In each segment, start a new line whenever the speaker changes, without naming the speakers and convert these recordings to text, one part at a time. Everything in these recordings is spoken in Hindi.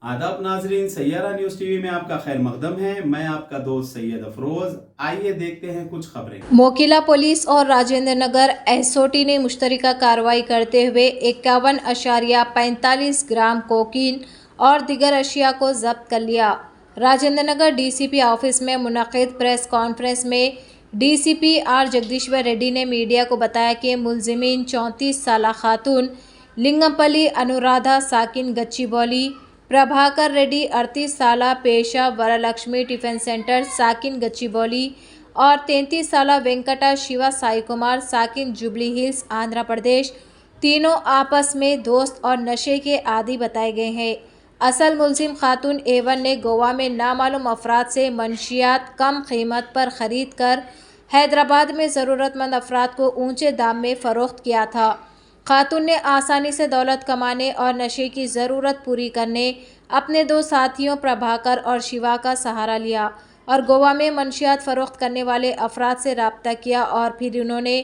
आदाब नाजरीन, सैयारा न्यूज़ टीवी में आपका खैर मकदम है। मैं आपका दोस्त सैयद अफरोज। आइए देखते हैं कुछ खबरें।
मोकिला पुलिस और राजेंद्र नगर एसओटी ने मुश्तरका कार्रवाई करते हुए 51.45 ग्राम कोकीन और दीगर अशिया को जब्त कर लिया। राजेंद्र नगर डीसीपी ऑफिस में मुनक़िद प्रेस कॉन्फ्रेंस में डीसीपी आर जगदीश्वर रेड्डी ने मीडिया को बताया कि मुलजिमीन 34 साला खातून लिंगमपल्ली अनुराधा साकिन गच्चीबौली, प्रभाकर रेड्डी 38 साला पेशा वरलक्ष्मी टिफिन सेंटर साकिन गच्चीबौली और 33 साला वेंकटा शिवा साई कुमार साकिन जुबली हिल्स आंध्र प्रदेश, तीनों आपस में दोस्त और नशे के आदी बताए गए हैं। असल मुलजिम खातून एवन ने गोवा में नामालूम अफराद से मंशियात कम कीमत पर खरीद कर हैदराबाद में ज़रूरतमंद अफराद को ऊंचे दाम में फ़रोख्त किया था। खातून ने आसानी से दौलत कमाने और नशे की ज़रूरत पूरी करने अपने दो साथियों प्रभाकर और शिवा का सहारा लिया और गोवा में मंशियात फ़रोख्त करने वाले अफराद से रब्ता किया और फिर उन्होंने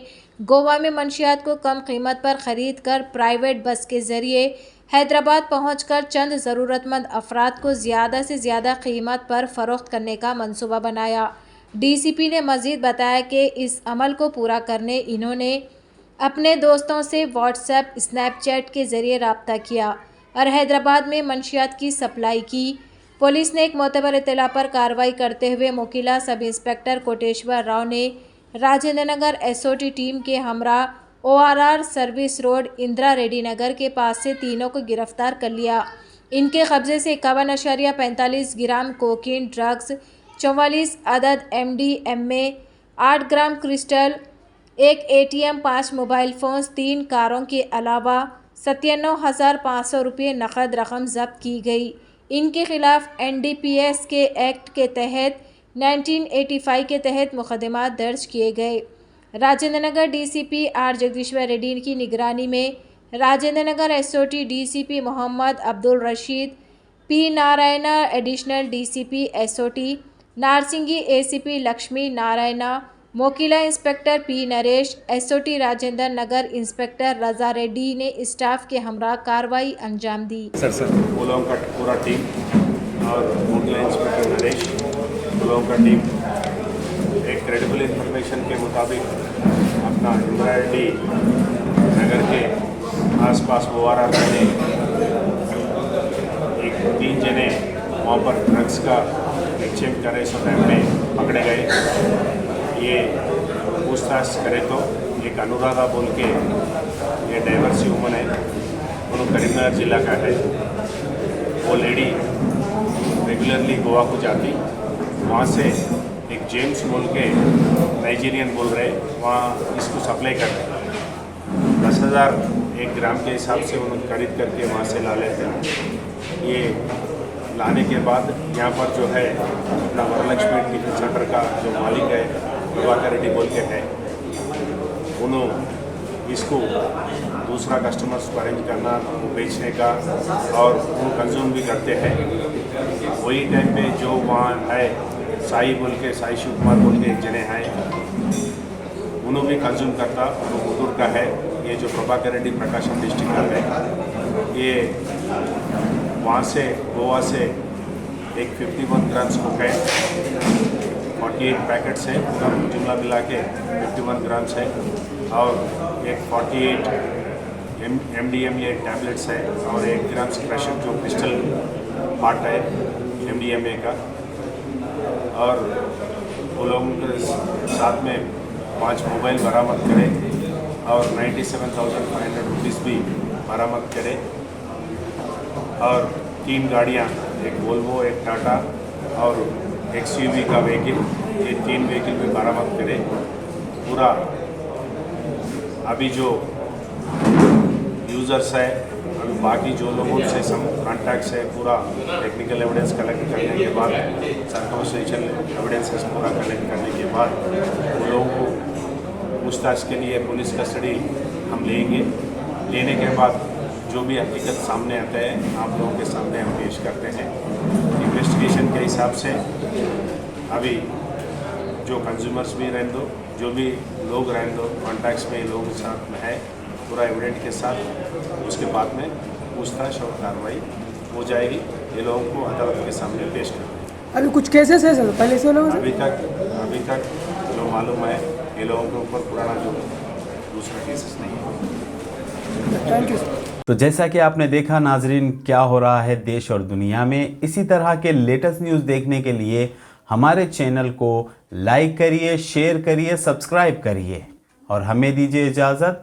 गोवा में मंशियात को कम कीमत पर ख़रीद कर प्राइवेट बस के ज़रिए हैदराबाद पहुंचकर चंद ज़रूरतमंद अफराद को ज़्यादा से ज़्यादा कीमत पर फ़रोख्त करने का मंसूबा बनाया। डीसीपी ने मज़ीद बताया कि इस अमल को पूरा करने इन्होंने अपने दोस्तों से व्हाट्सएप स्नैपचैट के ज़रिए रब्ता किया और हैदराबाद में मंशियात की सप्लाई की। पुलिस ने एक मोतबर इत्तला पर कार्रवाई करते हुए मोकिला सब इंस्पेक्टर कोटेश्वर राव ने राजेंद्र नगर एसओटी टीम के हमरा ORR service road Indira Reddy Nagar के पास से तीनों को गिरफ्तार कर लिया। इनके कब्जे से 51.45 ग्राम कोकीन ड्रग्स, 44 अदद MDMA, 8 ग्राम क्रिस्टल, एक ATM, 5 मोबाइल फ़ोन्स, 3 कारों के अलावा 97,500 रुपये नकद रकम जब्त की गई। इनके खिलाफ NDPS के एक्ट के तहत 1985 के तहत मुकदमा दर्ज किए गए। राजेंद्र नगर डीसीपी आर जगदीश्वर रेड्डी की निगरानी में Rajendra Nagar SOT DCP Mohammad Abdul Rashid P Narayana, additional DCP SOT Narsingi, ACP Lakshmi Narayana, Mokila inspector P Naresh, SOT Rajendra Nagar inspector Raja Reddy ने स्टाफ के हमरा कार्रवाई अंजाम दी।
सर वो लोगों का पूरा टीम और मोकिला इंस्पेक्टर नरेश वो लोगों का टीम एक क्रेडिबल इंफॉर्मेशन के मुताबिक अपना इंदिरा रेड्डी नगर के आसपास ORR में एक 3 जने वहाँ पर ड्रग्स का एक्सचेंज कर रहे समय में पकड़े गए। ये पूछताछ करे तो एक अनुराधा बोल के ये डाइवर्सी वुमन है, उन्होंने करीमनगर जिला का है। वो लेडी रेगुलरली गोवा को जाती, वहाँ से एक जेम्स बोल के नाइजीरियन बोल रहे, वहाँ इसको सप्लाई करते 10,000 1 ग्राम के हिसाब से उन्होंने खरीद करके वहाँ से ला लेते हैं। ये लाने के बाद यहाँ पर जो है अपना वरलक्ष्मी टिफिन सेंटर का जो मालिक है प्रभाकर रेड्डी बोल के है, उन्होंने इसको दूसरा कस्टमर्स को अरेंज करना, वो बेचने का और वो कंज्यूम भी करते हैं। वही टाइम पे जो वहाँ है साई बोल के, साई शिव कुमार बोल के एक जने हैं, उन्होंने भी कंज्यूम करता, वो मुदूर का है। ये जो प्रभाकर रेड्डी प्रकाशम डिस्ट्रिक्ट का है, ये वहाँ से गोवा से एक 51 ग्राम्स कोकाइन, 48 पैकेट्स है, पूरा जुमला मिला के 51 ग्राम्स है और एक 48 MDMA टैबलेट्स है और 1 ग्राम्स क्रशर जो क्रिस्टल पार्ट है MDMA का। और वो लोगों के साथ में 5 मोबाइल बरामद करे और 97,500 रुपीज़ भी बरामद करे और 3 गाड़ियाँ, एक वोल्वो, एक टाटा और एक SUV का व्हीकल, ये 3 व्हीकल भी बरामद करे। पूरा अभी जो यूज़र्स है, अभी बाकी जो लोगों से सम कॉन्टैक्ट्स है, पूरा टेक्निकल एविडेंस कलेक्ट करने के बाद, सर्कमस्टेंशियल एविडेंसेस पूरा कलेक्ट करने के बाद वो लोगों को पूछताछ के लिए पुलिस कस्टडी हम लेंगे। लेने के बाद जो भी हकीकत सामने आता है आप लोगों के सामने हम पेश करते हैं। इन्वेस्टिगेशन के हिसाब से अभी जो कंज्यूमर्स भी रहने दो, जो भी लोग रहने दो, कॉन्टैक्ट्स में लोगों के साथ में है, पूरा एविडेंट के साथ उसके बाद में पूछताछ और कार्रवाई हो जाएगी। ये लोगों को अदालत के सामने पेश करेंगे।
अभी कुछ केसेस है सर पहले से लोगों से?
अभी तक जो मालूम है ये लोगों के ऊपर पुराना जो दूसरा केसेस नहीं है।
Thank you sir.
तो जैसा कि आपने देखा नाजरीन, क्या हो रहा है देश और दुनिया में, इसी तरह के लेटेस्ट न्यूज़ देखने के लिए हमारे चैनल को लाइक करिए, शेयर करिए, सब्सक्राइब करिए और हमें दीजिए इजाज़त।